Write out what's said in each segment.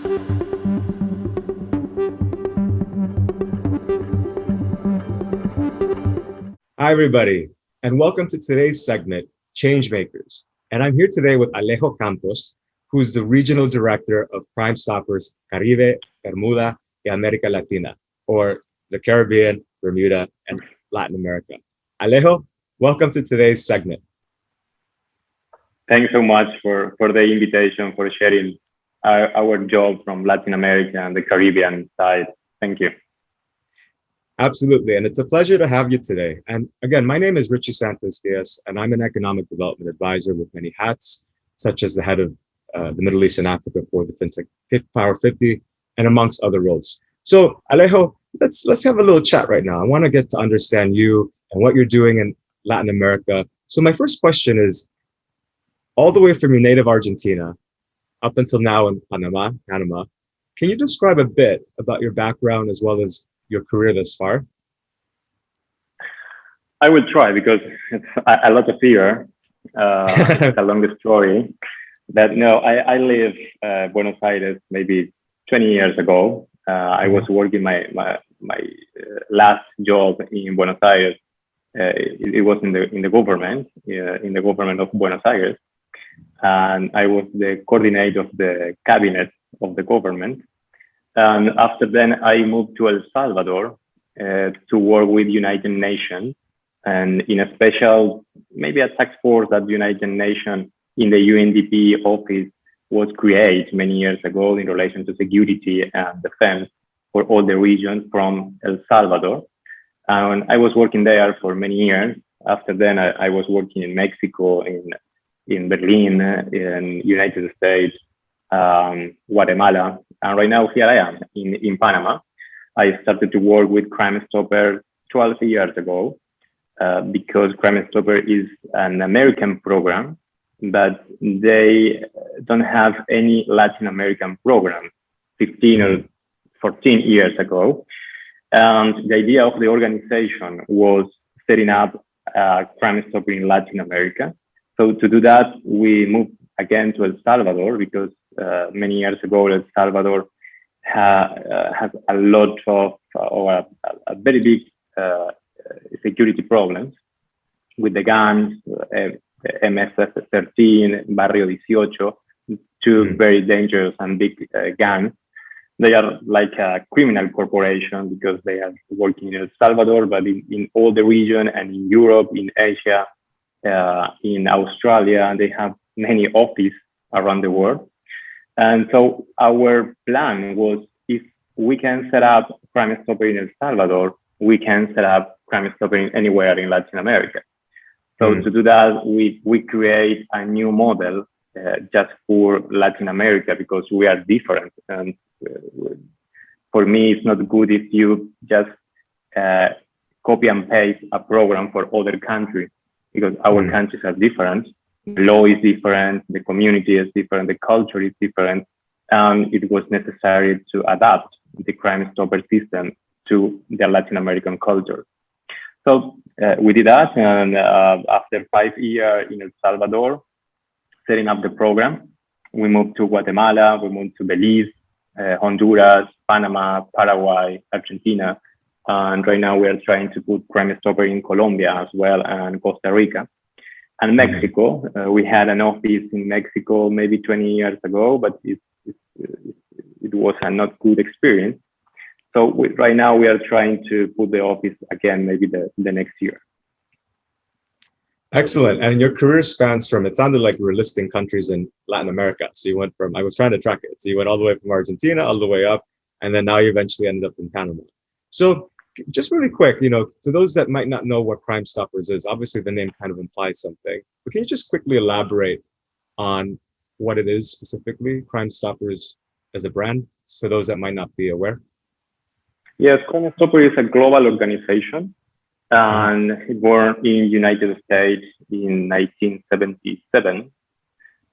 Hi, everybody, and welcome to today's segment, ChangeMakers. And I'm here today with Alejo Campos, who's the Regional Director of Crime-Stoppers Caribe, Bermuda, y America Latina, or the Caribbean, Bermuda, and Latin America. Alejo, welcome to today's segment. Thanks so much for the invitation, for sharing our job from Latin America and the Caribbean side. Thank you. Absolutely, and it's a pleasure to have you today. And again, my name is Richie Santos Diaz, and I'm an economic development advisor with many hats, such as the head of the Middle East and Africa for the Fintech Power 50, and amongst other roles. So Alejo, let's have a little chat right now. I want to get to understand you and what you're doing in Latin America. So my first question is, all the way from your native Argentina up until now in Panama, can you describe a bit about your background as well as your career thus far? I will try because it's a lot of fear. It's a long story. But no, I live Buenos Aires maybe 20 years ago. I was working my last job in Buenos Aires. It was in the government of Buenos Aires, and I was the coordinator of the cabinet of the government. And after then, I moved to El Salvador to work with United Nations, and in a special, maybe a task force that United Nations in the UNDP office was created many years ago in relation to security and defense for all the regions from El Salvador. And I was working there for many years. After then, I was working in Mexico, in Berlin, in United States, Guatemala, and right now here I am in Panama. I started to work with Cornerstopper 12 years ago because Cornerstopper is an American program, but they don't have any Latin American program 15 or 14 years ago. And the idea of the organization was setting up Cornerstopper in Latin America. So to do that, we moved again to El Salvador because many years ago, El Salvador has a lot of, or a very big security problems with the gangs, MS-13, Barrio 18, two very dangerous and big gangs. They are like a criminal corporation because they are working in El Salvador, but in all the region and in Europe, in Asia, in Australia, they have many offices around the world. And so our plan was, if we can set up Cornerstopper in El Salvador, we can set up Cornerstopper anywhere in Latin America. So to do that, we create a new model just for Latin America because we are different. And for me, it's not good if you just copy and paste a program for other countries because our countries are different. The law is different, the community is different, the culture is different, and it was necessary to adapt the Cornerstopper system to the Latin American culture. So we did that, and after 5 years in El Salvador, setting up the program, we moved to Guatemala, we moved to Belize, Honduras, Panama, Paraguay, Argentina, and right now we are trying to put Cornerstopper in Colombia as well and Costa Rica. And Mexico, we had an office in Mexico maybe 20 years ago, but it was a not good experience. So right now we are trying to put the office again, maybe the next year. Excellent. And your career spans from, it sounded like you were listing countries in Latin America. So you went from, I was trying to track it. So you went all the way from Argentina, all the way up, and then now you eventually ended up in Panama. So just really quick, to those that might not know what Crime-Stoppers is, obviously the name kind of implies something, but can you just quickly elaborate on what it is specifically, Crime-Stoppers as a brand, for those that might not be aware? Yes, Cornerstopper is a global organization, and it born in United States in 1977,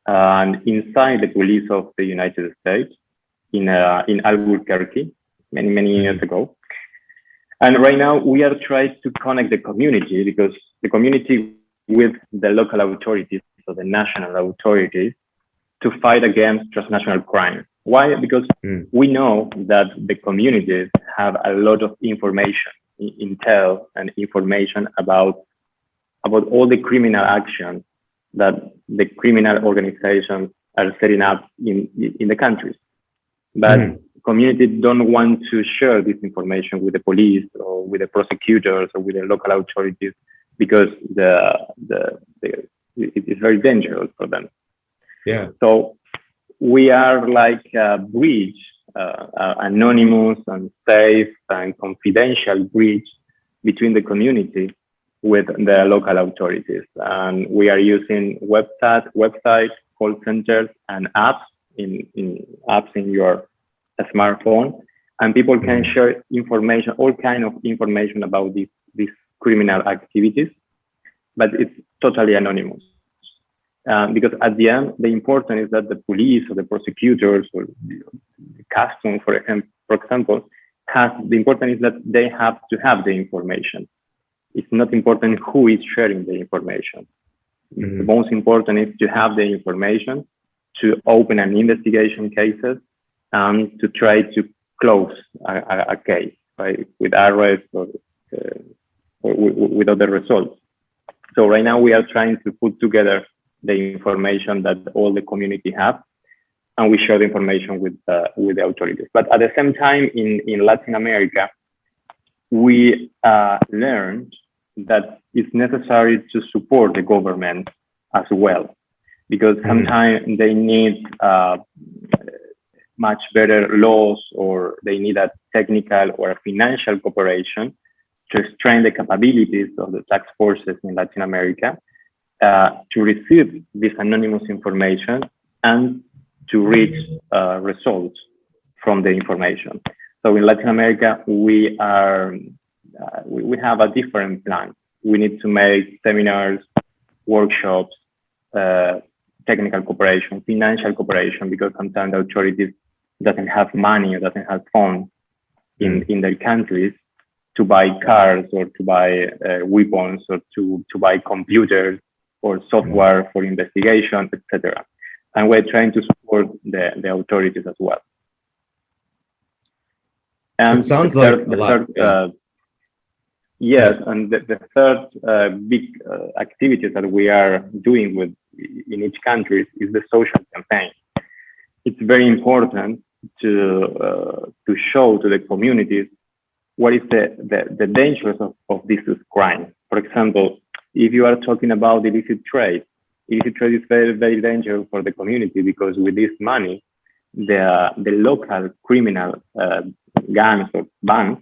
and inside the police of the United States in Albuquerque many years ago. And right now we are trying to connect the community because the community with the local authorities, so the national authorities, to fight against transnational crime. Why? Because we know that the communities have a lot of information, intel and information about all the criminal actions that the criminal organizations are setting up in the countries. But communities don't want to share this information with the police or with the prosecutors or with the local authorities because it is very dangerous for them. Yeah. So we are like a bridge, anonymous and safe and confidential bridge between the community with the local authorities. And we are using websites, call centers, and apps in your smartphone. And people can share information, all kind of information about these criminal activities, but it's totally anonymous. Because at the end, the important is that the police or the prosecutors or the customs, for example, the important is that they have to have the information. It's not important who is sharing the information. The most important is to have the information, to open an investigation cases, and to try to close a case, right, with arrest or with other results. So right now we are trying to put together the information that all the community have, and we share the information with the authorities. But at the same time, in Latin America, we learned that it's necessary to support the government as well, because sometimes they need much better laws, or they need a technical or a financial cooperation to strengthen the capabilities of the task forces in Latin America to receive this anonymous information and to reach results from the information. So in Latin America, we have a different plan. We need to make seminars, workshops, technical cooperation, financial cooperation, because sometimes the authorities doesn't have money or doesn't have funds in their countries to buy cars or to buy weapons or to buy computers or software for investigation, etc. And we're trying to support the authorities as well. And it sounds like a lot. Yes, and the third big activities that we are doing in each country is the social campaign. It's very important to show to the communities what is the dangers of this crime. For example, if you are talking about illicit trade is very, very dangerous for the community, because with this money, the local criminal gangs or bands,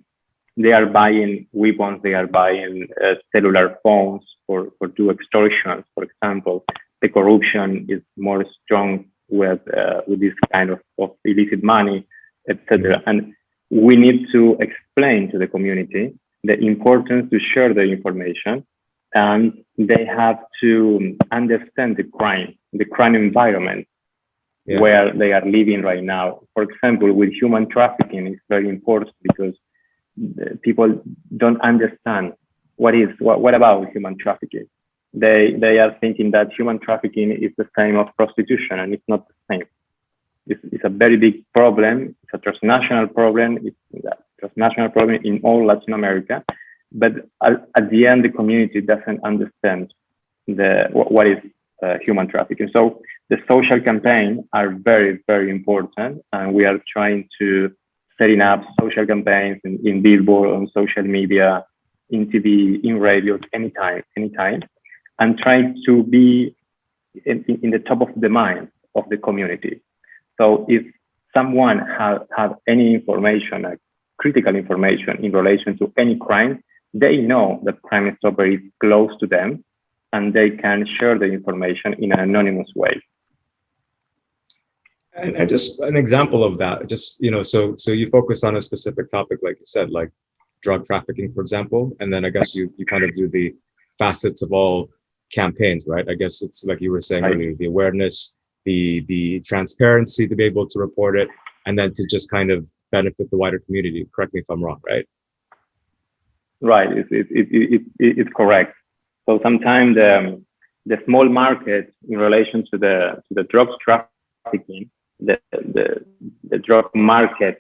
they are buying weapons, they are buying cellular phones for do extortions, for example. The corruption is more strong with this kind of illicit money, etc. And we need to explain to the community the importance to share the information, and they have to understand the crime environment where they are living right now. For example, with human trafficking, it's very important because people don't understand what about human trafficking. They are thinking that human trafficking is the same as prostitution, and it's not the same. It's a very big problem. It's a transnational problem. It's a transnational problem in all Latin America. But at the end, the community doesn't understand what is human trafficking. So the social campaigns are very, very important, and we are trying to setting up social campaigns in billboard, on social media, in TV, in radio, anytime, and trying to be in the top of the mind of the community. So if someone have any information, like critical information in relation to any crime, they know that Cornerstopper is close to them, and they can share the information in an anonymous way. And just an example of that, just, so you focus on a specific topic, like you said, like drug trafficking, for example, and then I guess you kind of do the facets of all campaigns, right? I guess it's like you were saying earlier, the awareness, the transparency to be able to report it, and then to just kind of benefit the wider community. Correct me if I'm wrong, right? Right, it's correct. So sometimes the small market in relation to the drugs trafficking, the drug market,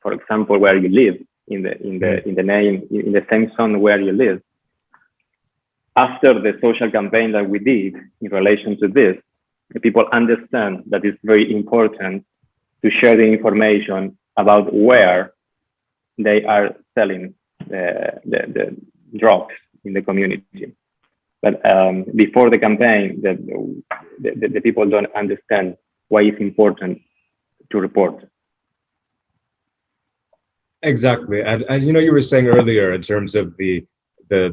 for example, where you live in the same zone where you live. After the social campaign that we did in relation to this, the people understand that it's very important to share the information about where they are selling the drugs in the community. But before the campaign, the people don't understand why it's important to report. Exactly. And you were saying earlier in terms of the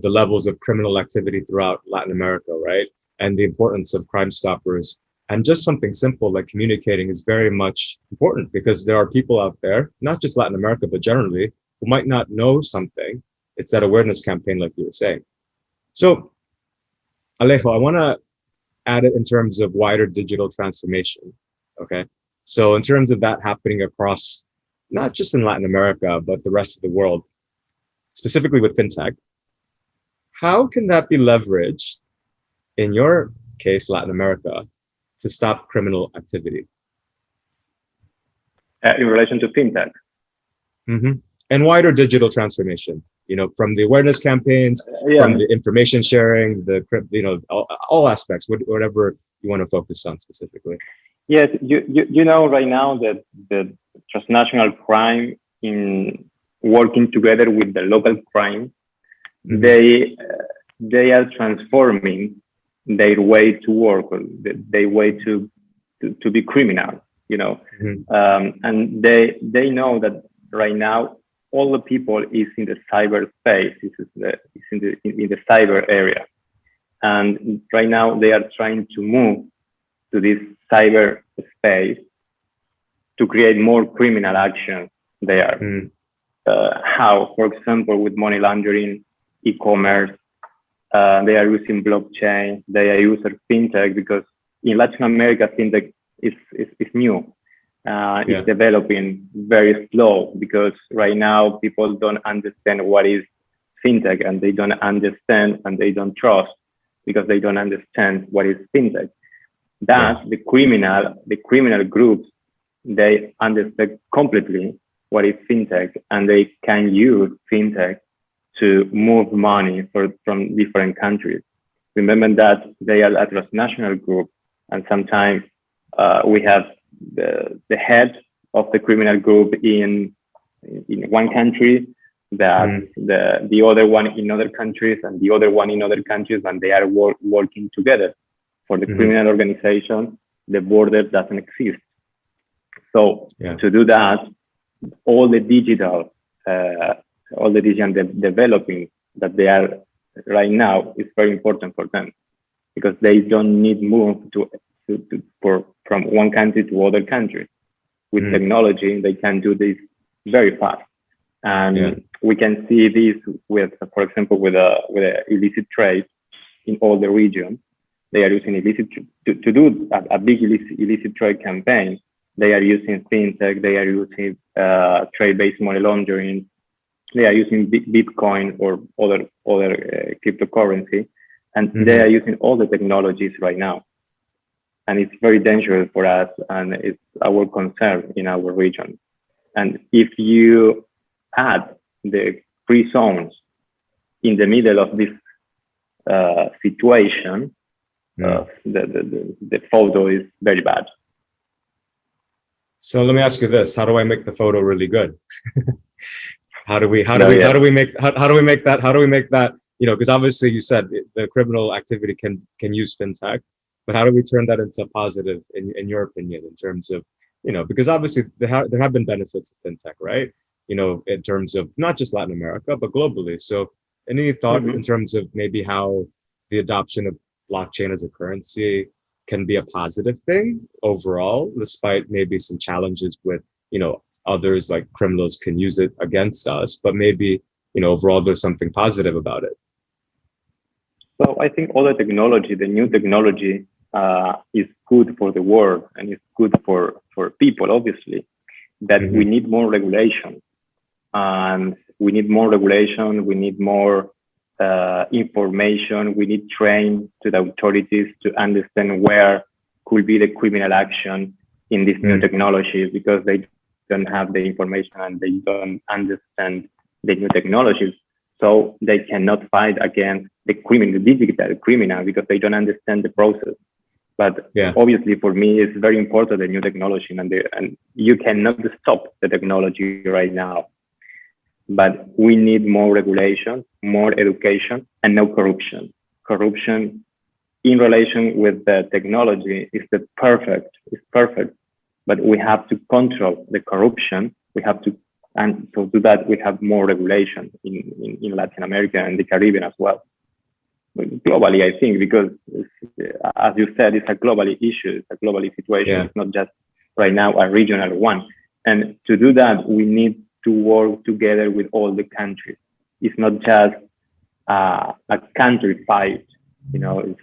levels of criminal activity throughout Latin America, right? And the importance of Crime Stoppers. And just something simple like communicating is very much important, because there are people out there, not just Latin America, but generally, who might not know something. It's that awareness campaign, like you were saying. So, Alejo, I want to add it in terms of wider digital transformation. Okay. So in terms of that happening across, not just in Latin America, but the rest of the world, specifically with fintech, how can that be leveraged, in your case, Latin America, to stop criminal activity? In relation to fintech? Mm-hmm. And wider digital transformation, from the awareness campaigns, from the information sharing, all aspects, whatever you want to focus on specifically. Yes, you know right now that the transnational crime in working together with the local crime, mm-hmm. they are transforming their way to work, or their way to be criminal, mm-hmm. And they know that right now all the people is in the cyberspace, is in the cyber area, and right now they are trying to move to this cyber space to create more criminal action there. Mm. How, for example, with money laundering, e-commerce, they are using blockchain, they are using fintech, because in Latin America, fintech is new. It's developing very slow, because right now people don't understand what is fintech, and they don't understand and they don't trust, because they don't understand what is fintech. That the criminal groups, they understand completely what is fintech, and they can use fintech to move money from different countries. Remember that they are a transnational group, and sometimes we have the head of the criminal group in one country, that the other one in other countries, and the other one in other countries, and they are working together. For the criminal organization, the border doesn't exist. So to do that, all the digital developing that they are right now is very important for them, because they don't need move from one country to other country. With technology, they can do this very fast, and we can see this with, for example, with a illicit trade in all the region. They are using illicit to do a big illicit trade campaign. They are using fintech. They are using trade-based money laundering. They are using Bitcoin or other cryptocurrency, and they are using all the technologies right now. And it's very dangerous for us, and it's our concern in our region. And if you add the free zones in the middle of this situation, the photo is very bad. So let me ask you this: how do I make the photo really good? How do we make that? Because obviously you said the criminal activity can use fintech, but how do we turn that into positive in your opinion, in terms of, because obviously there have been benefits of fintech, right? In terms of not just Latin America, but globally. So any thought in terms of maybe how the adoption of blockchain as a currency can be a positive thing overall, despite maybe some challenges with, others like criminals can use it against us, but maybe, overall there's something positive about it. So I think all the new technology is good for the world, and it's good for people, obviously, that we need more regulation, and we need more regulation. We need more information. We need train to the authorities to understand where could be the criminal action, in this new technology because they don't have the information and they don't understand the new technologies. So they cannot fight against the criminal, the digital criminal, because they don't understand the process. But obviously, for me, it's very important, the new technology, and you cannot stop the technology right now. But we need more regulation, more education, and no corruption. Corruption in relation with the technology is perfect, but we have to control the corruption. We have to, and to do that, we have more regulation in Latin America and the Caribbean as well. Globally, I think, because as you said, it's a global issue, it's a global situation. It's not just right now a regional one. And to do that, we need to work together with all the countries. It's not just a country fight. You know,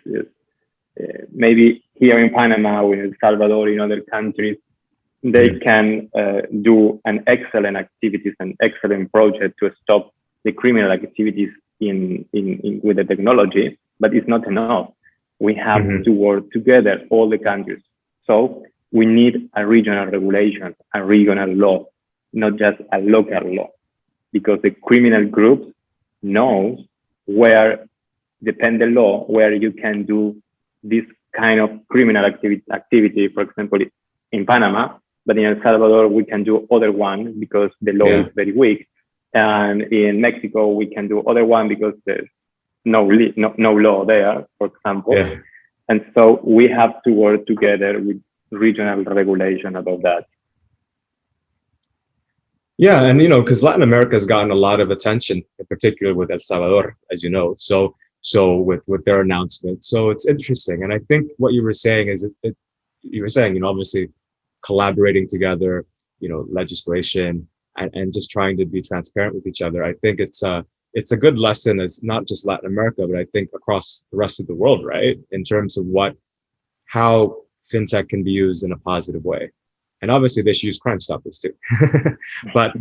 maybe here in Panama or in El Salvador, in other countries, they can do an excellent activities and excellent project to stop the criminal activities with the technology, but it's not enough. We have to work together, all the countries. So we need a regional regulation, a regional law, not just a local law, because the criminal groups knows where, depend the law, where you can do this kind of criminal activity, for example, in Panama, but in El Salvador, we can do other one because the law is very weak. And in Mexico, we can do other one because there's no law there, for example. And so we have to work together with regional regulation about that. Yeah, and because Latin America has gotten a lot of attention, in particular with El Salvador, as you know. So with their announcement, so it's interesting. And I think what you were saying is you were saying, obviously collaborating together, legislation. And just trying to be transparent with each other. I think it's a good lesson as not just Latin America, but I think across the rest of the world, right? In terms of how fintech can be used in a positive way. And obviously they should use Crime Stoppers too. but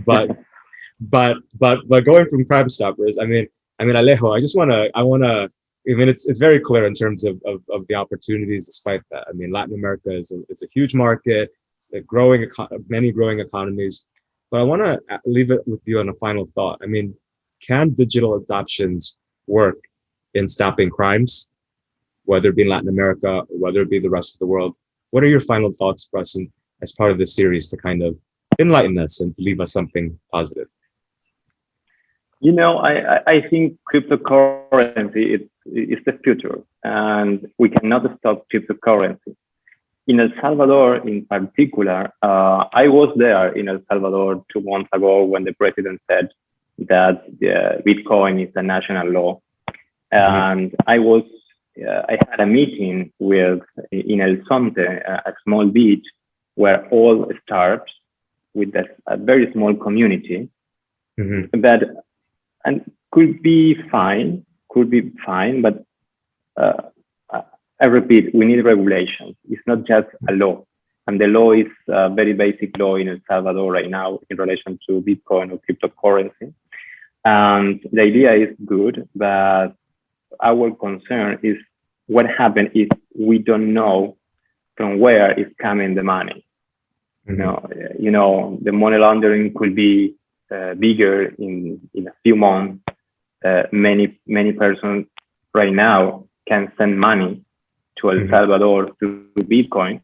going from Crime Stoppers, I mean, Alejo, it's very clear in terms of the opportunities despite that. I mean, Latin America is a huge market, it's many growing economies. But I want to leave it with you on a final thought. I mean, can digital adoptions work in stopping crimes, whether it be in Latin America or whether it be the rest of the world? What are your final thoughts for us as part of this series to kind of enlighten us and to leave us something positive? I think cryptocurrency is the future, and we cannot stop cryptocurrency. In El Salvador, in particular, I was there in El Salvador 2 months ago when the president said that Bitcoin is a national law. And I had a meeting in El Sonte, a small beach, where all starts with a very small community that and could be fine, but I repeat, we need regulations. It's not just a law. And the law is a very basic law in El Salvador right now in relation to Bitcoin or cryptocurrency. And the idea is good, but our concern is what happens if we don't know from where is coming the money. The money laundering could be bigger in a few months. Many persons right now can send money to El Salvador to Bitcoin,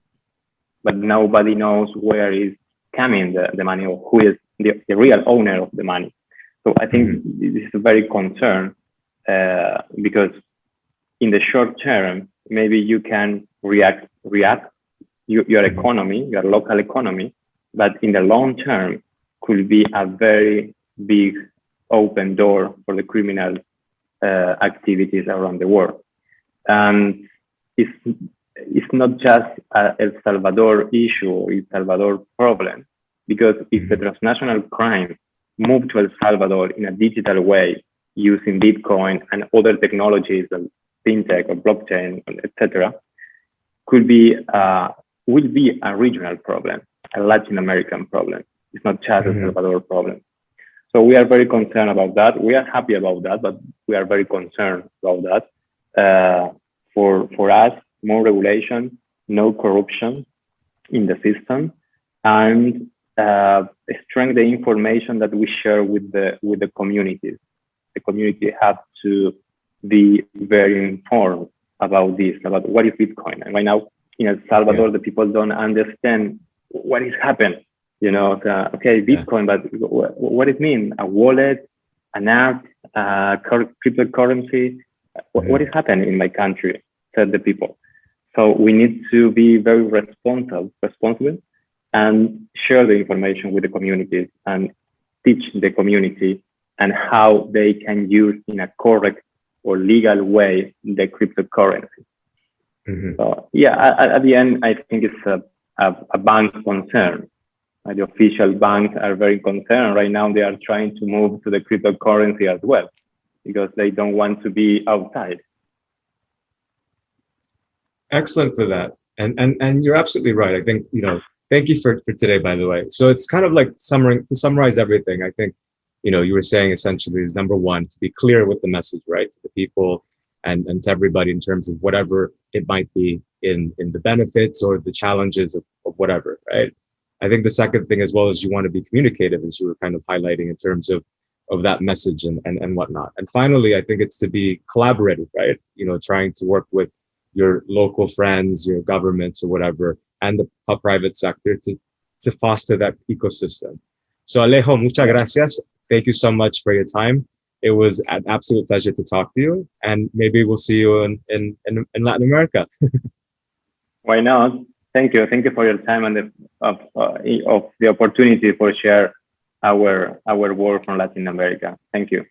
but nobody knows where is coming the money or who is the real owner of the money. So I think this is a very concern because in the short term, maybe you can react your economy, your local economy, but in the long term could be a very big open door for the criminal activities around the world. And it's not just a El Salvador issue or El Salvador problem, because if the transnational crime move to El Salvador in a digital way using Bitcoin and other technologies and fintech or blockchain, etc., will be a regional problem, a Latin American problem. It's not just a Salvador problem. So we are very concerned about that. We are happy about that, but we are very concerned about that. For us, more regulation, no corruption, in the system, and strengthen the information that we share with the communities. The community has to be very informed about this, about what is Bitcoin. And right now in El Salvador, the people don't understand what is happening. You know, okay, Bitcoin, but what it mean? A wallet, an app, cryptocurrency. What is happening in my country? Said the people. So we need to be very responsible and share the information with the communities and teach the community and how they can use in a correct or legal way the cryptocurrency. So at the end, I think it's a bank concern. The official banks are very concerned right now. They are trying to move to the cryptocurrency as well because they don't want to be outside. Excellent for that. And you're absolutely right. I think, thank you for today, by the way. So it's kind of like to summarize everything. I think, you were saying essentially is number one, to be clear with the message, right? To the people and to everybody in terms of whatever it might be in the benefits or the challenges of whatever, right? I think the second thing as well is you want to be communicative, as you were kind of highlighting in terms of that message and whatnot. And finally, I think it's to be collaborative, right? Trying to work with your local friends, your governments or whatever, and the private sector to foster that ecosystem. So Alejo, muchas gracias. Thank you so much for your time. It was an absolute pleasure to talk to you, and maybe we'll see you in Latin America. Why not? Thank you for your time and of the opportunity for share our work from Latin America. Thank you.